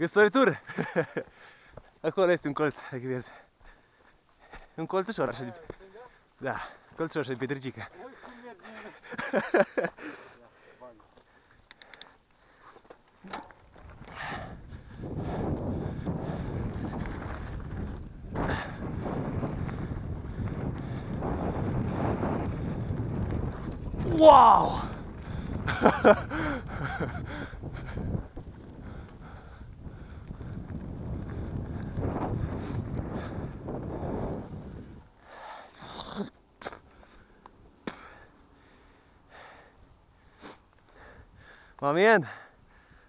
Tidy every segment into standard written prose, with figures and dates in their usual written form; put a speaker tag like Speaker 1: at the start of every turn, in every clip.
Speaker 1: Pe săritură. Acolo este un colț, dacă vezi. Un colțușor așa de... Da, colțușor așa de petricică. Wow! Mamen,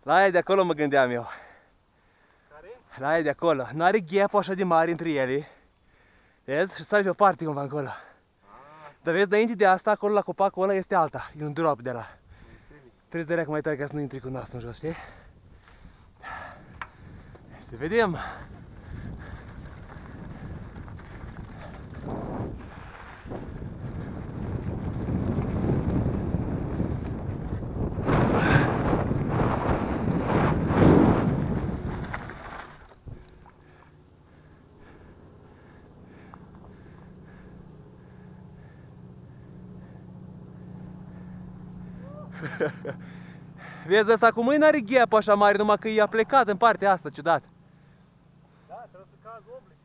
Speaker 1: la aia de acolo mă gândeam eu.
Speaker 2: Care?
Speaker 1: La aia de acolo. N-are gheapă așa de mare între ele. Vezi? Și sari pe o parte cumva acolo. Dar vezi, înainte de asta, acolo la copacul ăla este alta. E un drop de la. Trebuie să dai mai tare ca să nu intri cu nasul în jos, știi? Să vedem. Vezi, asta cu mâini are gheapă așa mare, numai că i-a plecat în partea asta, ciudat.
Speaker 2: Da, trebuie să cazi oblic.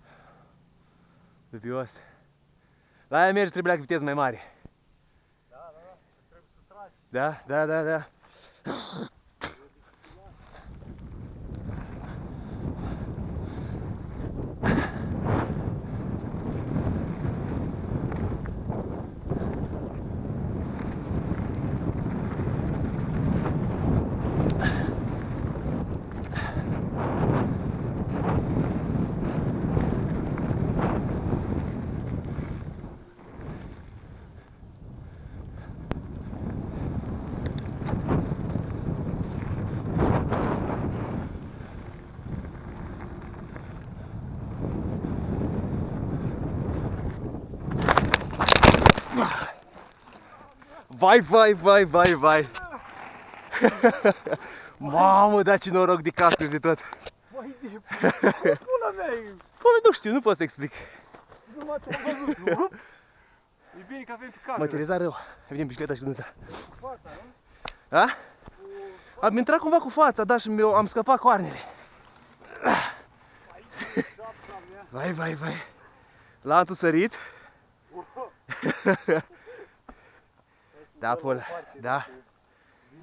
Speaker 1: Dubios. La aia mergi, trebuie la viteză mai mare.
Speaker 2: Da, trebuie să tragi.
Speaker 1: Da. Vai. Mamă, da, ce noroc de cască și de tot.
Speaker 2: Băi, de pula mea!
Speaker 1: Păi, nu știu, nu pot să explic.
Speaker 2: Nu m-ați văzut, nu? E bine că avem pe cameră.
Speaker 1: Mă tereza rău. Vedem bicicleta și cu dânsa.
Speaker 2: Cu fața, nu?
Speaker 1: Da? Am intrat cumva cu fața, da, și am scăpat coarnele. Vai. Lanțul sărit. Da, pula, da.